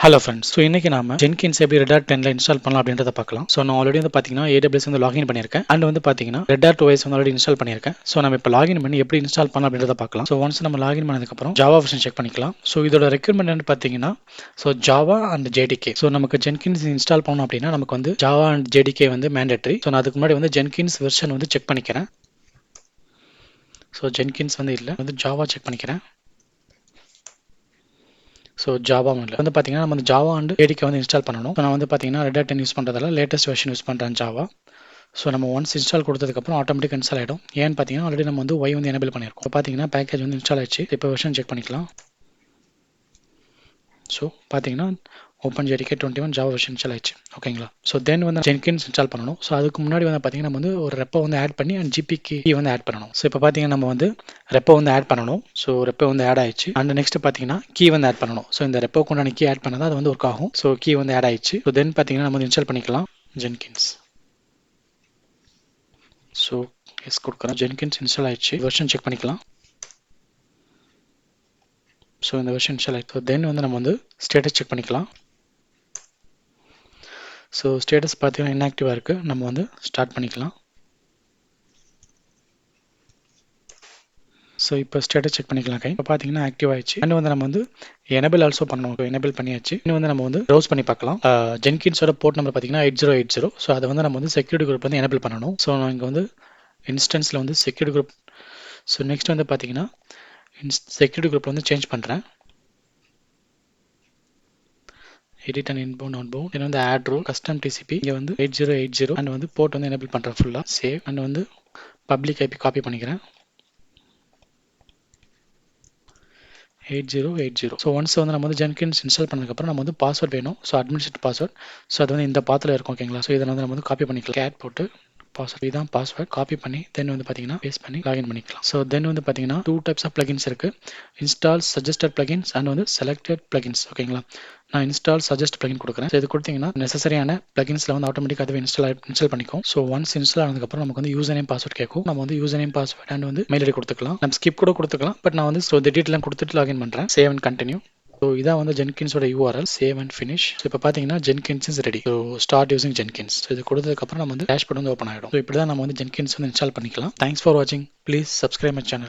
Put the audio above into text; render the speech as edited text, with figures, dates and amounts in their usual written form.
Hello friends. So இன்னைக்கு நாம Jenkins எப்படி Red Hat 10ல இன்ஸ்டால் பண்ணலாம் அப்படின்றத பார்க்கலாம். ஸோ நான் ஆல்ரெடி வந்து பார்த்தீங்கன்னா AWS வந்து லாகின் பண்ணியிருக்கேன் அண்ட் வந்து பார்த்தீங்கன்னா Red Hat OS வந்து ஆல்ரெடி இன்ஸ்டால் பண்ணியிருக்கேன். ஸோ நம்ம இப்போ லாகின் பண்ணி எப்படி இன்ஸ்டால் பண்ணலாம் அப்படின்றத பார்க்கலாம். ஸோ ஒன்ஸ் நம்ம லாகின் பண்ணதுக்கப்புறம் ஜாவா வெர்ஷன் செக் பண்ணிக்கலாம். ஸோ இதோட ரெக்யர்மெண்ட் பார்த்தீங்கன்னா ஜாவா அண்ட் JDK. ஸோ நமக்கு Jenkins இன்ஸ்டால் பண்ணணும் அப்படின்னா நமக்கு வந்து ஜாவா அண்ட் JDK வந்து மேண்டேட்டரி. ஸோ நான் அதுக்கு முன்னாடி வந்து Jenkins வெர்ஷன் வந்து செக் பண்ணிக்கிறேன். ஸோ Jenkins வந்து இல்லை, வந்து ஜாவா செக் பண்ணிக்கிறேன். ஸோ ஜாவா இல்லை வந்து பார்த்தீங்கன்னா நம்ம வந்து ஜாவா அண்ட் JDK வந்து இன்ஸ்டால் பண்ணணும். ஸோ நான் வந்து பார்த்தீங்கன்னா Red Hat 10 யூஸ் பண்ணுறதால லேட்டஸ்ட் வெர்ஷன் யூஸ் பண்ணுறேன் ஜாவா. ஸோ நம்ம ஒன்ஸ் இன்ஸ்டால் கொடுத்ததுக்கப்புறம் ஆட்டோமேட்டிக் இன்ஸ்டால் ஆகிடும். ஏன்னு பார்த்தீங்கன்னா ஆல்ரெடி நம்ம வந்து Y வந்து எனேபிள் பண்ணியிருக்கோம். இப்போ பார்த்தீங்கன்னா பேக்கேஜ் வந்து இன்ஸ்டால் ஆயிடுச்சு. இப்போ வெர்ஷன் செக் பண்ணிக்கலாம். ஸோ பார்த்தீங்கன்னா open JDK 21 Java version install ஆயிடுச்சு. ஓகேங்களா? ஸோ தென் வந்து Jenkins இன்ஸ்டால் பண்ணணும். ஸோ அதுக்கு முன்னாடி வந்து பார்த்தீங்கன்னா நம்ம வந்து ஒரு ரெப்போ வந்து ஆட் பண்ணி அண்ட் GP கீ வந்து ஆட் பண்ணணும். ஸோ இப்போ பார்த்தீங்கன்னா நம்ம வந்து ரெப்போ வந்து ஆட் பண்ணணும். ஸோ ரெப்போ வந்து ஆட் ஆயிடுச்சு அண்ட் நெக்ஸ்ட் பார்த்தீங்கன்னா கீ வந்து ஆட் பண்ணணும். ஸோ இந்த ரெப்போக்கு உண்டான கீ ஆட் பண்ணால் அது வந்து ஒர்க் ஆகும். ஸோ கீ வந்து ஆட் ஆயிடுச்சு. ஸோ தென் பார்த்தீங்கன்னா நம்ம வந்து இன்ஸ்டால் பண்ணிக்கலாம் Jenkins. ஸோ எஸ் கொடுக்குறோம். Jenkins இன்ஸ்டால் ஆயிடுச்சு. வெர்ஷன் செக் பண்ணிக்கலாம். ஸோ இந்த வெர்ஷன் இன்ஸ்டால் ஆயிடுச்சு. தென் வந்து நம்ம வந்து ஸ்டேட்டஸ் செக் பண்ணிக்கலாம். ஸோ ஸ்டேட்டஸ் பார்த்தீங்கன்னா இன்ஆக்டிவாக இருக்குது. நம்ம வந்து ஸ்டார்ட் பண்ணிக்கலாம். ஸோ இப்போ ஸ்டேட்டஸ் செக் பண்ணிக்கலாம். இப்போ பார்த்தீங்கன்னா ஆக்டிவ் ஆயிடுச்சு. அண்ட் வந்து நம்ம வந்து எனேபிள் ஆல்சோ பண்ணணும். எனேபிள் பண்ணியாச்சு. இன்னும் வந்து நம்ம வந்து ப்ரௌஸ் பண்ணி பார்க்கலாம். ஜென்கின்ஸோட போர்ட் நம்பர் பார்த்தீங்கன்னா 8080. ஸோ அதை வந்து நம்ம வந்து செக்யூரிட்டி குரூப் வந்து எனேபிள் பண்ணணும். ஸோ நான் இங்கே வந்து இன்ஸ்டன்ஸில் வந்து செக்யூரிட்டி குரூப். ஸோ நெக்ஸ்ட் வந்து பார்த்தீங்கன்னா செக்யூரிட்டி குரூப் வந்து சேஞ்ச் பண்ணுறேன். Edit and inbound outbound. இது வந்து ஆட் ரோ கஸ்டம் TCP இங்கே வந்து 8080 அண்ட் வந்து போர்ட் வந்து எனேபிள் பண்ணுறேன் ஃபுல்லாக. சேவ் அண்ட் வந்து பப்ளிக் IP காப்பி பண்ணிக்கிறேன். 8080. ஸோ ஒன்ஸ் வந்து நம்ம வந்து Jenkins இன்ஸ்டால் பண்ணதுக்கப்புறம் நம்ம வந்து பாஸ்வேர்ட் வேணும். So administrate password. ஸோ அது வந்து இந்த பாத்தில் இருக்கும். ஓகேங்களா? ஸோ இதை வந்து நம்ம வந்து காப்பி பண்ணிக்கலாம். கேட் போட்டு பாஸ்வேர்ட், இதுதான் பாஸ்வேர்ட். காப்பி பண்ணி தென் வந்து பார்த்தீங்கன்னா பேஸ்ட் பண்ணி லாகின் பண்ணிக்கலாம். ஸோ தென் வந்து பார்த்தீங்கன்னா 2 டைப்ஸ் ஆஃப் பிளகின்ஸ் இருக்குது. இன்ஸ்டால் சஜஸ்டட் பிளகின்ஸ் அண்ட் வந்து செலக்டட் பிளகின்ஸ். ஓகேங்களா? நான் இன்ஸ்டால் சஜஸ்ட் பிளகின் கொடுக்குறேன். ஸோ இது கொடுத்தீங்கன்னா நெசசரியான பிளகின்ஸ்ல வந்து ஆட்டோமேட்டிக் அதுவே இன்ஸ்டால் பண்ணிக்கும். ஸோ ஒன்ஸ் இன்ஸ்டால் ஆனதுக்கப்புறம் நமக்கு வந்து யூசர் நேம் பாஸ்வேர்ட் கேட்கும். நம்ம வந்து யூசர் நேம் பாஸ்வேர்ட் அண்ட் வந்து மெயில் ஐடி கொடுத்துக்கலாம். நம்ம ஸ்கிப் கூட கொடுத்துக்கலாம். பட் நான் வந்து இந்த டீட்டெயிலாம் கொடுத்துட்டு லாகின் பண்ணுறேன். Save and continue. ஸோ இதான் வந்து Jenkinsோட URL. Save and finish. So இப்போ பார்த்தீங்கன்னா Jenkins is ready. So start using Jenkins. So இது கொடுத்ததுக்கப்புறம் நம்ம வந்து டேஷ்போர்ட் வந்து ஓப்பன் ஆகிடும். ஸோ இப்படி தான் நம்ம வந்து Jenkins வந்து இன்ஸ்டால் பண்ணிக்கலாம். தேங்க்ஸ் ஃபார் வாட்சிங். Please subscribe my channel.